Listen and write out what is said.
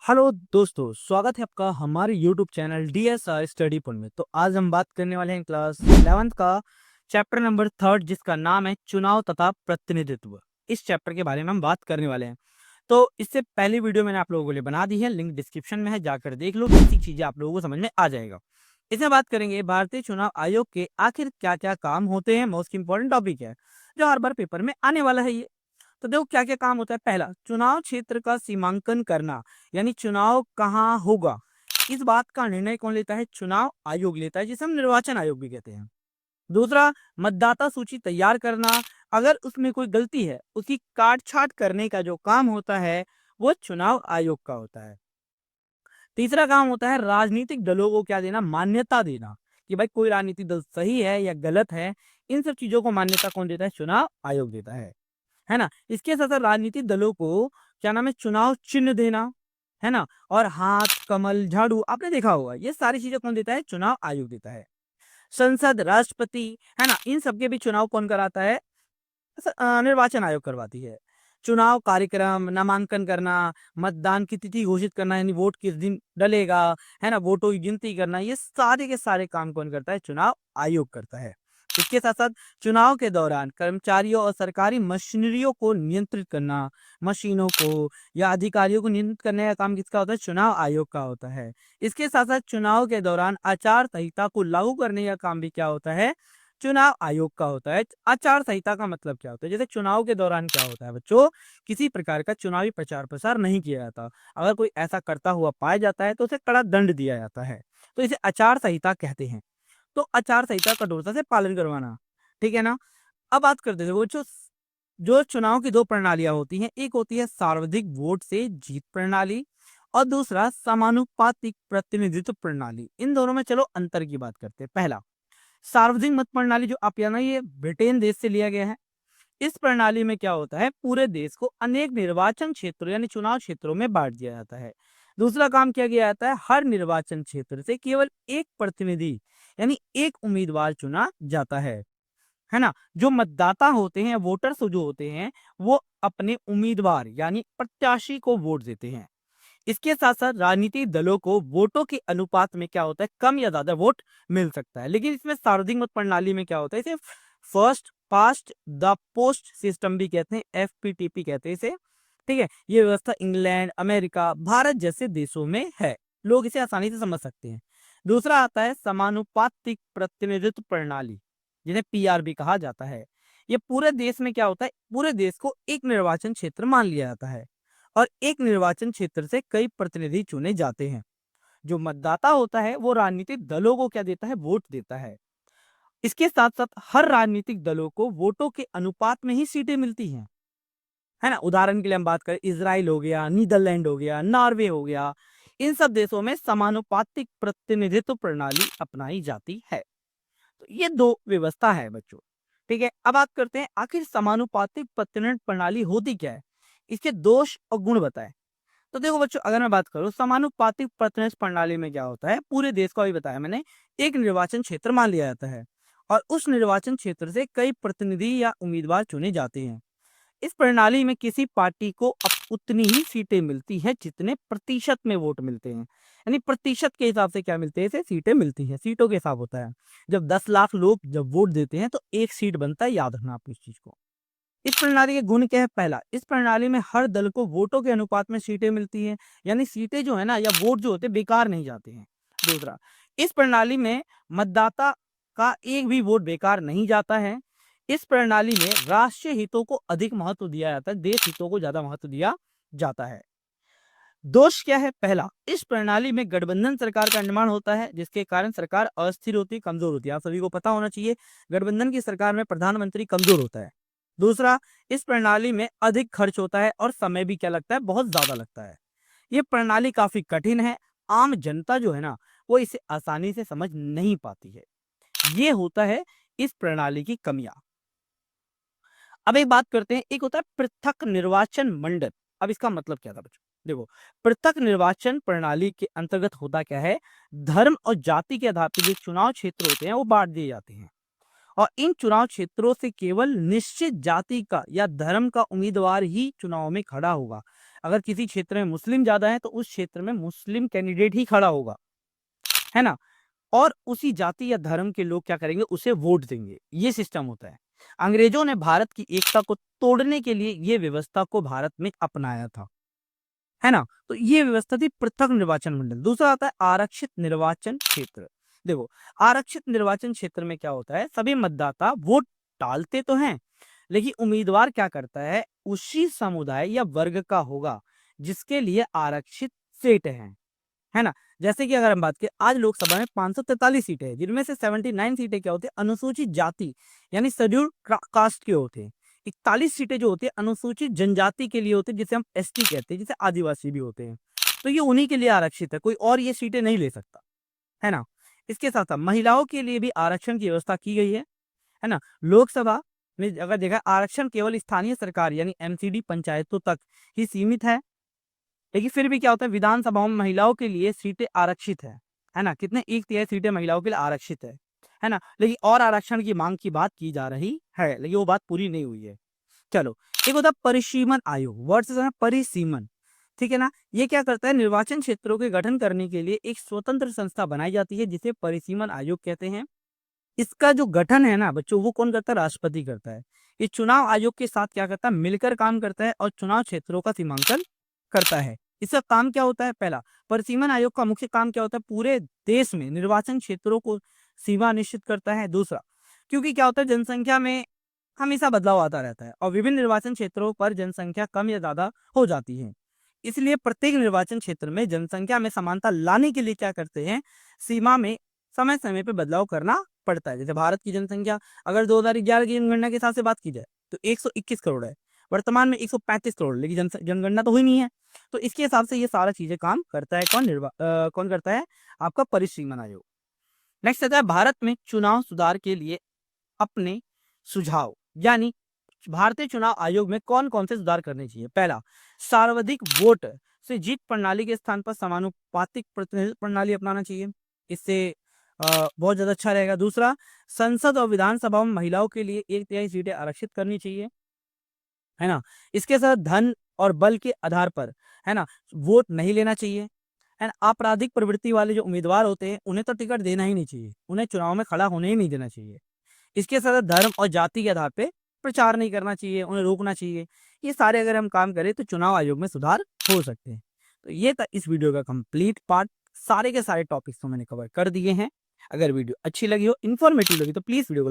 Hello दोस्तों, स्वागत है आपका हमारे YouTube channel DSR study point में। तो आज हम बात करने वाले हैं क्लास 11th का चैप्टर नंबर 3 जिसका नाम है चुनाव तथा प्रतिनिधित्व। इस चैप्टर के बारे में हम बात करने वाले हैं। तो इससे पहली वीडियो मैंने आप लोगों के लिए बना दी है, लिंक डिस्क्रिप्शन में है, जाकर देख लो, बेसिक चीजें आप लोगों को समझ में आ जाएगा। इसमें बात करेंगे भारतीय चुनाव आयोग के आखिर क्या क्या काम होते हैं, मोस्ट इंपॉर्टेंट टॉपिक है जो हर बार पेपर में आने वाला है ये। तो देखो क्या क्या काम होता है। पहला, चुनाव क्षेत्र का सीमांकन करना, यानी चुनाव कहाँ होगा इस बात का निर्णय कौन लेता है? चुनाव आयोग लेता है, जिसे हम निर्वाचन आयोग भी कहते हैं। दूसरा, मतदाता सूची तैयार करना, अगर उसमें कोई गलती है उसकी काट छाट करने का जो काम होता है वो चुनाव आयोग का होता है। तीसरा काम होता है राजनीतिक दलों को क्या देना? मान्यता देना, कि भाई कोई राजनीतिक दल सही है या गलत है। इन सब चीजों को मान्यता कौन देता है? चुनाव आयोग देता है ना। इसके साथ साथ राजनीतिक दलों को क्या नाम है? चुनाव चिन्ह देना, है ना। और हाथ, कमल, झाड़ू आपने देखा होगा, ये सारी चीजें कौन देता है? चुनाव आयोग देता है। संसद, राष्ट्रपति, है ना, इन सबके भी चुनाव कौन कराता है? निर्वाचन आयोग करवाती है। चुनाव कार्यक्रम, नामांकन करना, मतदान की तिथि घोषित करना, यानी वोट किस दिन डलेगा, है ना, वोटों की गिनती करना, ये सारे के सारे काम कौन करता है? चुनाव आयोग करता है। इसके साथ साथ चुनाव के दौरान कर्मचारियों और सरकारी मशीनरियों को नियंत्रित करना, मशीनों को या अधिकारियों को नियंत्रित करने का काम किसका होता है? चुनाव आयोग का होता है। इसके साथ साथ चुनाव के दौरान आचार संहिता को लागू करने का काम भी क्या होता है? चुनाव आयोग का होता है। आचार संहिता का मतलब क्या होता है? जैसे चुनाव के दौरान क्या होता है बच्चों, किसी प्रकार का चुनावी प्रचार प्रसार नहीं किया जाता। अगर कोई ऐसा करता हुआ पाया जाता है तो उसे कड़ा दंड दिया जाता है। तो इसे आचार संहिता कहते हैं। तो आचार संहिता कठोरता से पालन करवाना, ठीक है ना। अब बात करते थे वो जो जो चुनाव की दो प्रणालियां होती हैं, एक होती है सर्वाधिक वोट से जीत प्रणाली और दूसरा समानुपातिक प्रतिनिधित्व प्रणाली। इन दोनों में चलो अंतर की बात करते हैं। पहला, सार्वजनिक मत प्रणाली, जो आप ना, ये ब्रिटेन देश से लिया गया है। इस प्रणाली में क्या होता है? पूरे देश को अनेक निर्वाचन क्षेत्रों यानी चुनाव क्षेत्रों में बांट दिया जाता है। दूसरा काम किया गया जाता है, हर निर्वाचन क्षेत्र से केवल एक प्रतिनिधि यानी एक उम्मीदवार चुना जाता है ना। जो मतदाता होते हैं, वोटर्स जो होते हैं, वो अपने उम्मीदवार यानी प्रत्याशी को वोट देते हैं। इसके साथ साथ राजनीतिक दलों को वोटों के अनुपात में क्या होता है? कम या ज्यादा वोट मिल सकता है। लेकिन इसमें सार्वधिक मत प्रणाली में क्या होता है? इसे first past the post system भी कहते हैं, एफपीटीपी कहते हैं इसे, ठीक है। ये व्यवस्था इंग्लैंड, अमेरिका, भारत जैसे देशों में है। लोग इसे आसानी से समझ सकते हैं। दूसरा आता है समानुपातिक प्रतिनिधित्व प्रणाली, जिन्हें पीआरबी कहा जाता है। ये पूरे देश में क्या होता है? पूरे देश को एक निर्वाचन क्षेत्र मान लिया जाता है और एक निर्वाचन क्षेत्र से कई प्रतिनिधि चुने जाते हैं। जो मतदाता होता है वो राजनीतिक दलों को क्या देता है? वोट देता है। इसके साथ साथ हर राजनीतिक दलों को वोटों के अनुपात में ही सीटें मिलती हैं, है ना। उदाहरण के लिए हम बात करें, इजराइल हो गया, नीदरलैंड हो गया, नॉर्वे हो गया, इन सब देशों में समानुपातिक प्रतिनिधित्व प्रणाली अपनाई जाती है। तो ये दो व्यवस्था है बच्चों, ठीक है। अब बात करते हैं आखिर समानुपातिक प्रतिनिधित्व प्रणाली होती क्या है, इसके दोष और गुण बताएं। तो देखो बच्चों, अगर मैं बात करूं समानुपातिक प्रतिनिधित्व प्रणाली में क्या होता है, पूरे देश को अभी बताया मैंने, एक निर्वाचन क्षेत्र मान लिया जाता है और उस निर्वाचन क्षेत्र से कई प्रतिनिधि या उम्मीदवार चुने जाते हैं। इस प्रणाली में किसी पार्टी को अब उतनी ही सीटें मिलती है जितने प्रतिशत में वोट मिलते हैं, यानी प्रतिशत के हिसाब से क्या मिलते हैं? इसे सीटें मिलती हैं, सीटों के हिसाब होता है। जब 10 लाख लोग जब वोट देते हैं तो एक सीट बनता है, याद रखना आप इस चीज को। इस प्रणाली के गुण क्या है? पहला, इस प्रणाली में हर दल को वोटों के अनुपात में सीटें मिलती हैं, यानी सीटें जो है ना या वोट जो होते हैं बेकार नहीं जाते हैं। दूसरा, इस प्रणाली में मतदाता का एक भी वोट बेकार नहीं जाता है। इस प्रणाली में राष्ट्रीय हितों को अधिक महत्व दिया जाता है, देश हितों को ज्यादा महत्व दिया जाता है। दोष क्या है? पहला, इस प्रणाली में गठबंधन सरकार का निर्माण होता है, जिसके कारण सरकार अस्थिर होती, कमजोर होती है। आप सभी को पता होना चाहिए, गठबंधन की सरकार में प्रधानमंत्री कमजोर होता है। दूसरा, इस प्रणाली में अधिक खर्च होता है और समय भी क्या लगता है? बहुत ज्यादा लगता है। ये प्रणाली काफी कठिन है, आम जनता जो है ना वो इसे आसानी से समझ नहीं पाती है। ये होता है इस प्रणाली की कमियां। अब एक बात करते हैं, एक होता है पृथक निर्वाचन मंडल। अब इसका मतलब क्या था बच्चों? देखो, पृथक निर्वाचन प्रणाली के अंतर्गत होता क्या है, धर्म और जाति के आधार पर जो चुनाव क्षेत्र होते हैं वो बांट दिए जाते हैं और इन चुनाव क्षेत्रों से केवल निश्चित जाति का या धर्म का उम्मीदवार ही चुनाव में खड़ा होगा। अगर किसी क्षेत्र में मुस्लिम ज्यादा है तो उस क्षेत्र में मुस्लिम कैंडिडेट ही खड़ा होगा, है ना, और उसी जाति या धर्म के लोग क्या करेंगे, उसे वोट देंगे। ये सिस्टम होता है। अंग्रेजों ने भारत की एकता को तोड़ने के लिए ये व्यवस्था को भारत में अपनाया था, है ना। तो ये व्यवस्था थी पृथक निर्वाचन मंडल। दूसरा आता है आरक्षित निर्वाचन क्षेत्र। देखो, आरक्षित निर्वाचन क्षेत्र में क्या होता है, सभी मतदाता वोट डालते तो हैं, लेकिन उम्मीदवार क्या करता है, उसी समुदाय या वर्ग का होगा जिसके लिए आरक्षित सीट है ना। जैसे कि अगर हम बात करें, आज लोकसभा में 543 सीटें हैं, जिनमें से 79 सीटें क्या होती है, अनुसूचित जाति यानी शेड्यूल कास्ट के होते हैं। 41 सीटें जो होती है अनुसूचित जनजाति के लिए होती है, जिसे हम एसटी कहते हैं, जिसे आदिवासी भी होते हैं। तो ये उन्हीं के लिए आरक्षित है, कोई और ये सीटें नहीं ले सकता, है ना। इसके साथ साथ महिलाओं के लिए भी आरक्षण की व्यवस्था की गई है ना। लोकसभा में अगर देखा, आरक्षण केवल स्थानीय सरकार यानी एमसीडी पंचायतों तक ही सीमित लेकिन फिर भी क्या होता है, विधानसभाओं में महिलाओं के लिए सीटें आरक्षित है ना। कितने, 1/3 सीटें महिलाओं के लिए आरक्षित है ना। लेकिन और आरक्षण की मांग की बात की जा रही है, लेकिन वो बात पूरी नहीं हुई है। चलो, एक होता है परिसीमन आयोग, वर्ड से परिसीमन, ठीक है ना। ये क्या करता है, निर्वाचन क्षेत्रों के गठन करने के लिए एक स्वतंत्र संस्था बनाई जाती है, जिसे परिसीमन आयोग कहते हैं। इसका जो गठन है ना बच्चों, वो कौन करता है, राष्ट्रपति करता है। ये चुनाव आयोग के साथ क्या करता है, मिलकर काम करता है और चुनाव क्षेत्रों का सीमांकन करता है। इसका काम क्या होता है, पहला, परिसीमन आयोग का मुख्य काम क्या होता है, पूरे देश में निर्वाचन क्षेत्रों को सीमा निश्चित करता है। दूसरा, क्योंकि क्या होता है, जनसंख्या में हमेशा बदलाव आता रहता है और विभिन्न निर्वाचन क्षेत्रों पर जनसंख्या कम या ज्यादा हो जाती है, इसलिए प्रत्येक निर्वाचन क्षेत्र में जनसंख्या में समानता लाने के लिए क्या करते हैं, सीमा में समय समय पे बदलाव करना पड़ता है। जैसे भारत की जनसंख्या अगर 2011 की जनगणना के हिसाब से बात की जाए तो 121 करोड़ है, वर्तमान में 135 करोड़, लेकिन जनगणना तो हुई नहीं है। तो इसके हिसाब से ये सारा चीजें काम करता है कौन करता है, आपका परिसीमन आयोग। नेक्स्ट आता है भारत में चुनाव सुधार के लिए अपने सुझाव, यानी भारतीय चुनाव आयोग में कौन कौन से सुधार करने चाहिए। पहला, सर्वाधिक वोट से जीत प्रणाली के स्थान पर समानुपातिक प्रतिनिधित्व प्रणाली अपनाना चाहिए, इससे बहुत ज्यादा अच्छा रहेगा। दूसरा, संसद और विधानसभा में महिलाओं के लिए 1/3 सीटें आरक्षित करनी चाहिए, है ना। इसके साथ धन और बल के आधार पर, है ना, वोट नहीं लेना चाहिए, है ना। आपराधिक प्रवृत्ति वाले जो उम्मीदवार होते हैं उन्हें तो टिकट देना ही नहीं चाहिए, उन्हें चुनाव में खड़ा होने ही नहीं देना चाहिए। इसके साथ धर्म और जाति के आधार पे प्रचार नहीं करना चाहिए, उन्हें रोकना चाहिए। ये सारे अगर हम काम करें तो चुनाव आयोग में सुधार हो सकते हैं। तो ये था इस वीडियो का कंप्लीट पार्ट। सारे के सारे टॉपिक्स तो मैंने कवर कर दिए हैं। अगर वीडियो अच्छी लगी हो, इन्फॉर्मेटिव लगी तो प्लीज वीडियो को